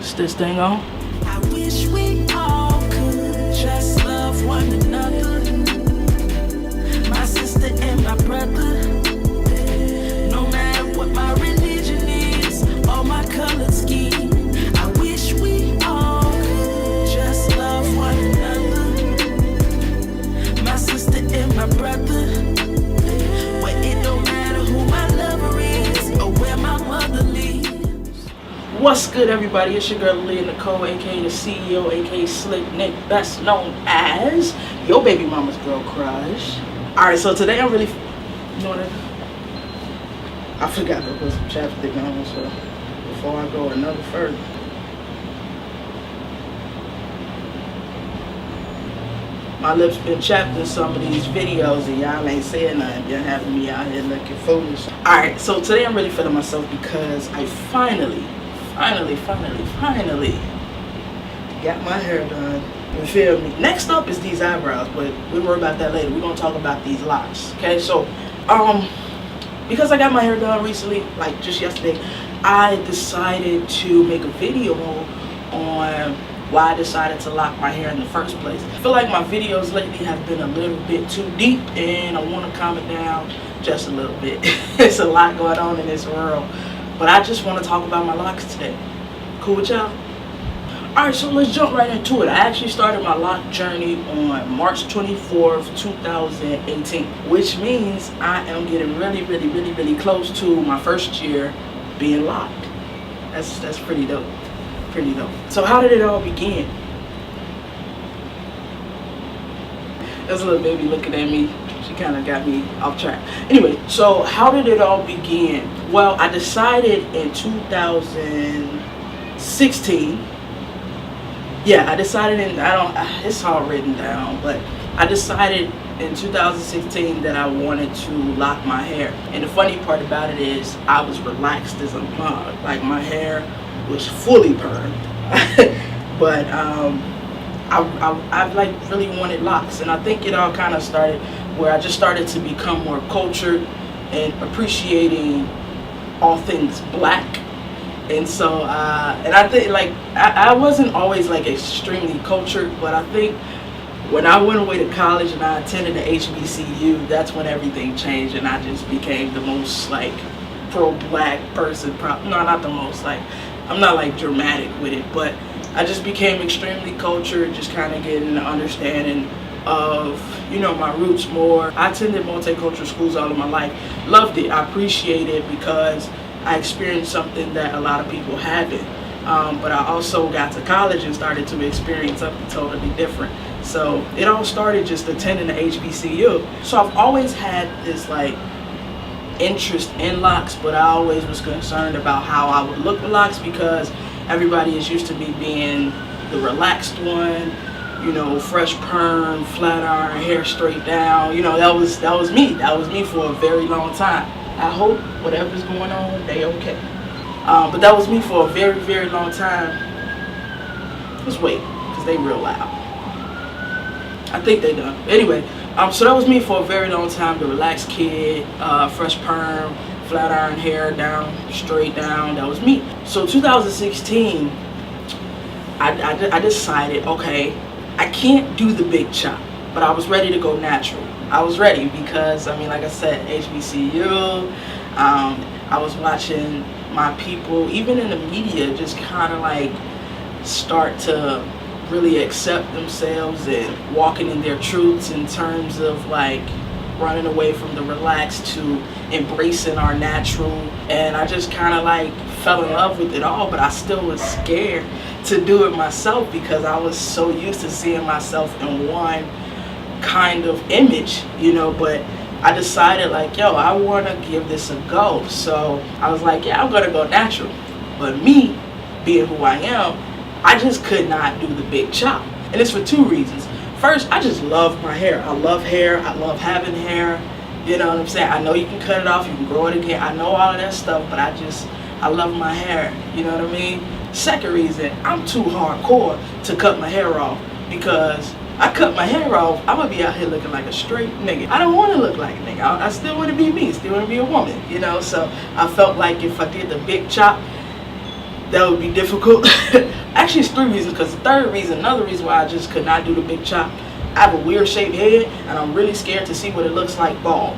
Is this thing on? I wish we all could just love one another. My sister and my brother. No matter what my religion is or my color scheme. I wish we all could just love one another. My sister and my brother. Well, it don't matter who my lover is or where my mother lives. What's good, everybody? It's your girl Leah Nicole, aka the CEO, aka Slick Nick, best known as your baby mama's girl crush. Alright, so today I'm really, you know what I forgot to put some chapstick on, so before I go another further. My lips been chapped in some of these videos and y'all ain't saying nothing. Been having me out here looking foolish. Alright, so today I'm really feeling myself because I finally got my hair done. You feel me? Next up is these eyebrows, but we'll worry about that later. We're gonna talk about these locks. Okay, so because I got my hair done recently, like just yesterday, I decided to make a video on why I decided to lock my hair in the first place. I feel like my videos lately have been a little bit too deep and I want to calm it down just a little bit. There's a lot going on in this world. But I just want to talk about my locks today. Cool with y'all? Alright, so let's jump right into it. I actually started my lock journey on March 24th, 2018. Which means I am getting really close to my first year being locked. That's pretty dope. Pretty dope. So how did it all begin? There's a little baby looking at me. She kind of got me off track. Anyway, so how did it all begin? Well, I decided in 2016. Yeah, I decided it's all written down, but I decided in 2016 that I wanted to lock my hair. And the funny part about it is I was relaxed as a mug. Like my hair was fully permed. But I like really wanted locks, and I think it all kind of started where I just started to become more cultured and appreciating all things black. And so and I think like I wasn't always like extremely cultured, but I think when I went away to college and I attended the HBCU, that's when everything changed and I just became the most like pro-black person. No, not the most, like I'm not like dramatic with it, but I just became extremely cultured, just kind of getting an understanding of, you know, my roots more. I attended multicultural schools all of my life. Loved it. I appreciate it because I experienced something that a lot of people haven't. But I also got to college and started to experience something totally different. So it all started just attending the HBCU. So I've always had this like interest in locks, but I always was concerned about how I would look with locks because everybody is used to me being the relaxed one, you know, fresh perm, flat iron, hair straight down. You know, that was me. That was me for a very long time. I hope whatever's going on, they okay. But that was me for a very long time. Let's wait, because they real loud. I think they done. Anyway, so that was me for a very long time, the relaxed kid, fresh perm, flat iron hair down, straight down. That was me. So 2016, I decided, okay, I can't do the big chop, but I was ready to go natural. I was ready because, I mean, like I said, HBCU, I was watching my people, even in the media, just kind of like start to really accept themselves and walking in their truths in terms of like running away from the relaxed to embracing our natural. And I just kind of like fell in love with it all, but I still was scared to do it myself because I was so used to seeing myself in one kind of image, you know. But I decided like, yo, I want to give this a go. So I was like, yeah, I'm gonna go natural. But me being who I am, I just could not do the big chop, and it's for two reasons. First, I just love my hair. I love hair. I love having hair. You know what I'm saying? I know you can cut it off, you can grow it again. I know all of that stuff, but I love my hair. You know what I mean? Second reason, I'm too hardcore to cut my hair off because I cut my hair off, I'm gonna be out here looking like a straight nigga. I don't want to look like a nigga. I still want to be me, still want to be a woman, you know. So I felt like if I did the big chop, that would be difficult. Actually, it's 3 reasons, because the third reason, another reason why I just could not do the big chop, I have a weird shaped head and I'm really scared to see what it looks like bald.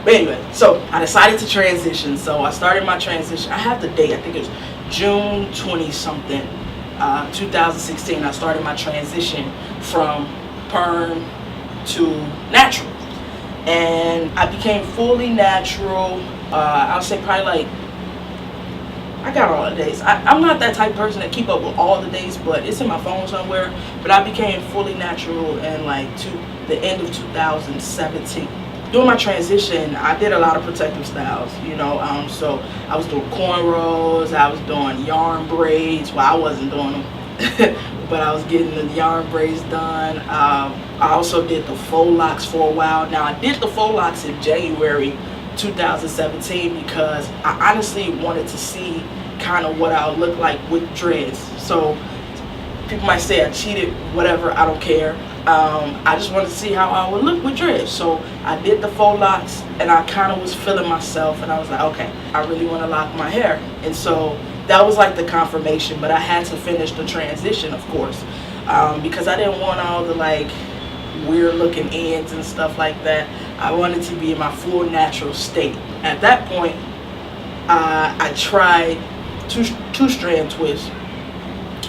But anyway, so I decided to transition. So I started my transition. I have the date, I think it was June 20 something, 2016. I started my transition from perm to natural. And I became fully natural, I'll say probably like, I got all the days. I'm not that type of person that keep up with all the days, but it's in my phone somewhere. But I became fully natural in like the end of 2017. During my transition, I did a lot of protective styles, you know. So I was doing cornrows, I was doing yarn braids. Well, I wasn't doing them, but I was getting the yarn braids done. I also did the faux locks for a while. Now, I did the faux locks in January 2017 because I honestly wanted to see kind of what I would look like with dreads. So people might say I cheated, whatever, I don't care. I just wanted to see how I would look with dreads. So I did the faux locks and I kind of was feeling myself and I was like, okay, I really want to lock my hair. And so that was like the confirmation, but I had to finish the transition, of course, because I didn't want all the like weird looking ends and stuff like that. I wanted to be in my full natural state. At that point, I tried two-strand twist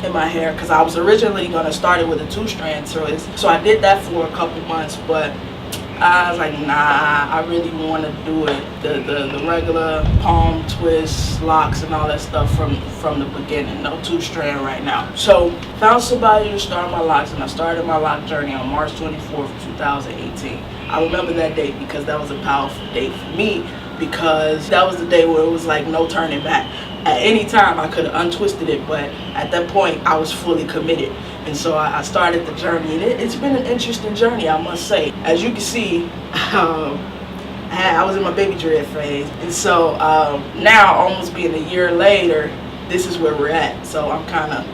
in my hair because I was originally going to start it with a 2-strand twist. So I did that for a couple months, but I was like, nah, I really want to do it the regular palm twist, locks, and all that stuff from the beginning. No 2-strand right now. So found somebody to start my locks, and I started my lock journey on March 24th, 2018. I remember that date because that was a powerful date for me, because that was the day where it was like no turning back. At any time I could have untwisted it, but at that point I was fully committed. And so I started the journey, and it's been an interesting journey, I must say. As you can see, I was in my baby dread phase, and so now, almost being a year later, this is where we're at. So I'm kind of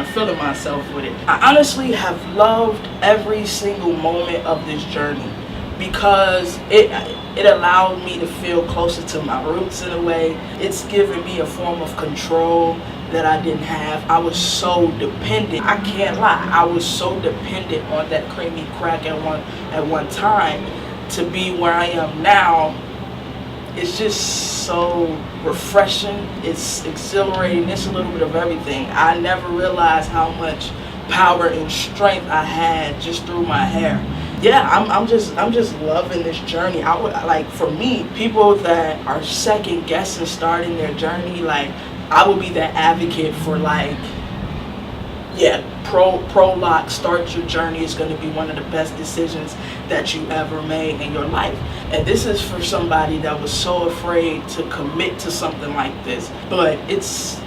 feeling myself with it. I honestly have loved every single moment of this journey because it allowed me to feel closer to my roots in a way. It's given me a form of control that I didn't have. I was so dependent. I can't lie. I was so dependent on that creamy crack at one time. To be where I am now, it's just so refreshing. It's exhilarating. It's a little bit of everything. I never realized how much power and strength I had just through my hair. Yeah, I'm just loving this journey. I would, like, for me, people that are second guessing starting their journey, like, I would be that advocate for, like, yeah, pro lock, start your journey. Is going to be one of the best decisions that you ever made in your life. And this is for somebody that was so afraid to commit to something like this. But it's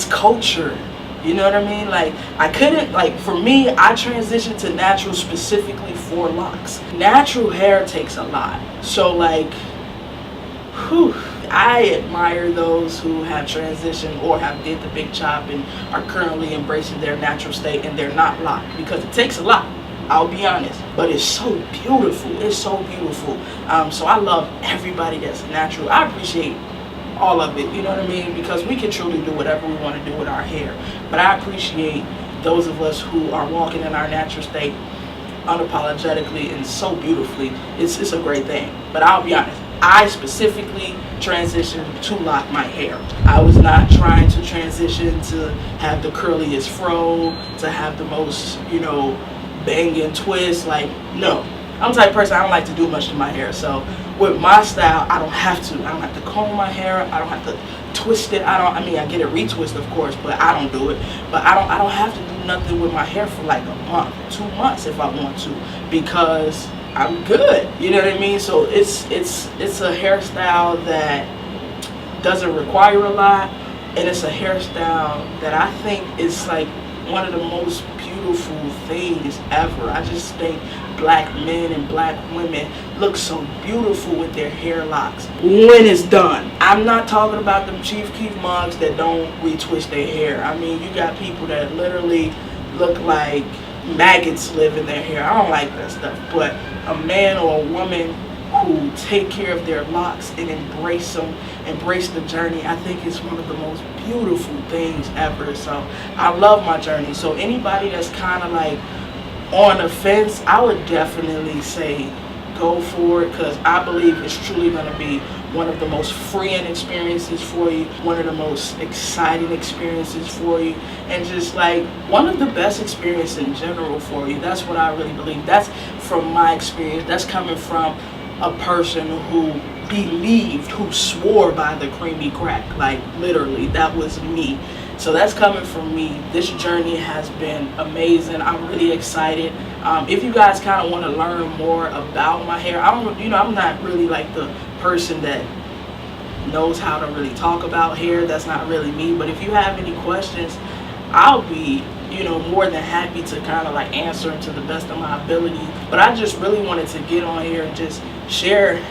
culture. You know what I mean? Like, I couldn't, like, for me, I transitioned to natural specifically for locks. Natural hair takes a lot. So, like, whew, I admire those who have transitioned or have did the big chop and are currently embracing their natural state and they're not locked, because it takes a lot. I'll be honest, but it's so beautiful. It's so beautiful. So I love everybody that's natural. I appreciate all of it, you know what I mean? Because we can truly do whatever we want to do with our hair. But I appreciate those of us who are walking in our natural state unapologetically and so beautifully. It's a great thing. But I'll be honest, I specifically transitioned to lock my hair. I was not trying to transition to have the curliest fro, to have the most, you know, banging twist. Like, no. I'm the type of person, I don't like to do much to my hair. So with my style, I don't have to. I don't have to comb my hair. I don't have to twist it. I mean, I get it retwist, of course, but I don't do it. But I don't have to do nothing with my hair for like a month, 2 months if I want to, because I'm good. You know what I mean? So it's a hairstyle that doesn't require a lot, and it's a hairstyle that I think is like one of the most beautiful things ever. I just think black men and black women look so beautiful with their hair locks when it's done. I'm not talking about them Chief Keef mugs that don't retwist their hair. I mean, you got people that literally look like maggots live in their hair. I don't like that stuff. But a man or a woman who take care of their locks and embrace them, embrace the journey, I think it's one of the most beautiful things ever. So I love my journey. So anybody that's kind of like on the fence, I would definitely say go for it, because I believe it's truly going to be one of the most freeing experiences for you, one of the most exciting experiences for you, and just like one of the best experiences in general for you. That's what I really believe. That's from my experience. That's coming from a person who believed, who swore by the creamy crack. Like literally, that was me. So that's coming from me. This journey has been amazing. I'm really excited. If you guys kind of want to learn more about my hair, I'm not really like the person that knows how to really talk about hair. That's not really me. But if you have any questions, I'll be, more than happy to kind of like answer them to the best of my ability. But I just really wanted to get on here and just share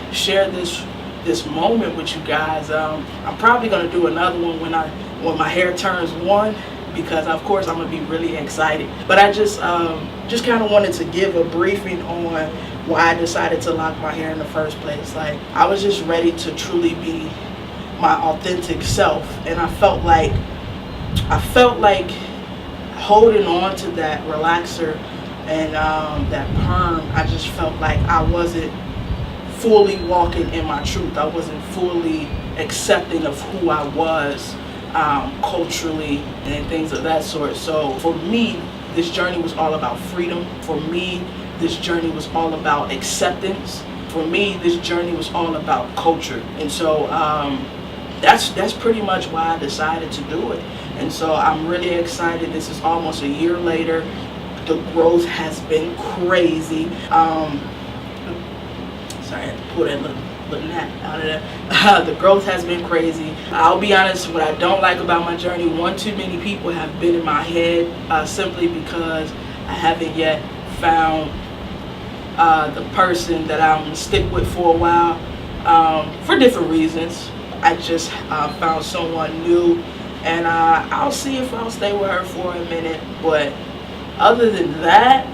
this moment with you guys. I'm probably gonna do another one when my hair turns 1, because of course I'm gonna be really excited. But I just kind of wanted to give a briefing on why I decided to lock my hair in the first place. Like, I was just ready to truly be my authentic self, and I felt like holding on to that relaxer and that perm, I just felt like I wasn't fully walking in my truth. I wasn't fully accepting of who I was culturally and things of that sort. So for me, this journey was all about freedom. For me, this journey was all about acceptance. For me, this journey was all about culture. And so that's pretty much why I decided to do it. And so I'm really excited. This is almost a year later. The growth has been crazy. Sorry, I had to pull that little gnat out of there. The growth has been crazy. I'll be honest, what I don't like about my journey, one too many people have been in my head simply because I haven't yet found the person that I'm gonna stick with for a while, for different reasons. I just found someone new, and I'll see if I'll stay with her for a minute. But other than that,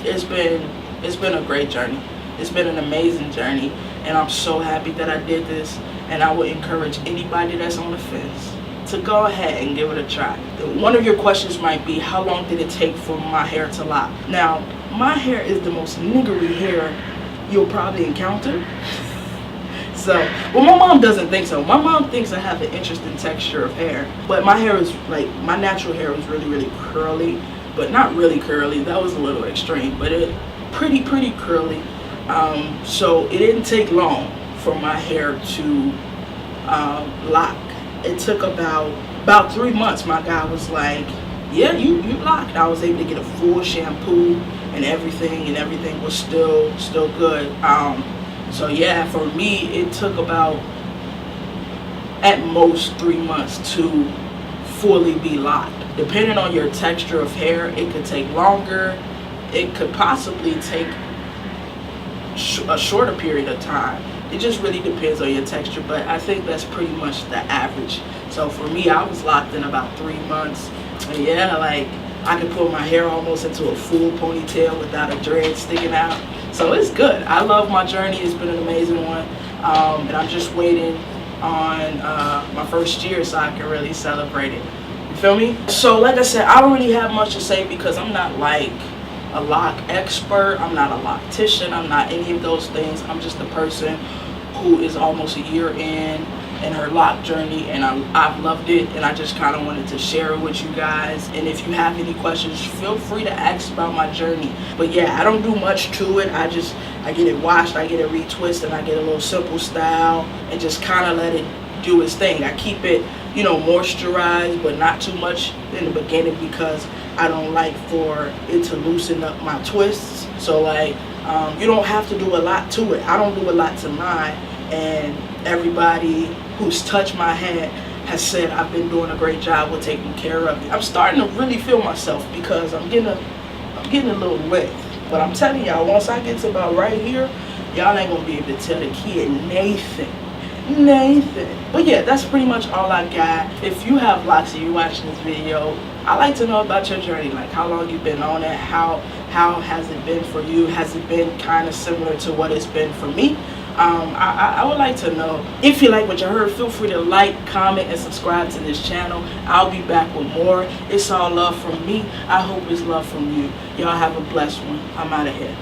it's been a great journey. It's been an amazing journey, and I'm so happy that I did this. And I would encourage anybody that's on the fence to go ahead and give it a try. One of your questions might be, how long did it take for my hair to lock? Now, my hair is the most niggery hair you'll probably encounter. So, well, my mom doesn't think so. My mom thinks I have an interesting texture of hair, but my hair is like, my natural hair was really, really curly, but not really curly. That was a little extreme, but it pretty curly. So it didn't take long for my hair to lock. It took about 3 months. My guy was like, yeah, you locked. I was able to get a full shampoo and everything was still good. So yeah, for me, it took about at most 3 months to fully be locked. Depending on your texture of hair, it could take longer. It could possibly take a shorter period of time. It just really depends on your texture, but I think that's pretty much the average. So for me, I was locked in about 3 months. And yeah, like I could pull my hair almost into a full ponytail without a dread sticking out. So it's good. I love my journey. It's been an amazing one. And I'm just waiting on my first year so I can really celebrate it. You feel me? So like I said, I don't really have much to say because I'm not like a lock expert. I'm not a loctician. I'm not any of those things. I'm just a person who is almost a year in her lock journey, and I've loved it, and I just kind of wanted to share it with you guys. And if you have any questions, feel free to ask about my journey. But yeah, I don't do much to it. I get it washed, I get it retwisted, and I get a little simple style and just kind of let it do its thing. I keep it, moisturized, but not too much in the beginning because I don't like for it to loosen up my twists. So like, you don't have to do a lot to it. I don't do a lot to mine, and everybody who's touched my head has said I've been doing a great job with taking care of it. I'm starting to really feel myself because I'm getting a little length. But I'm telling y'all, once I get to about right here, y'all ain't gonna be able to tell the kid Nathan. But yeah, that's pretty much all I got. If you have locks and you're watching this video, I'd like to know about your journey, like how long you've been on it, how has it been for you? Has it been kind of similar to what it's been for me? I would like to know if you like what you heard. Feel free to like, comment, and subscribe to this channel. I'll be back with more. It's all love from me. I hope it's love from you. Y'all have a blessed one. I'm out of here.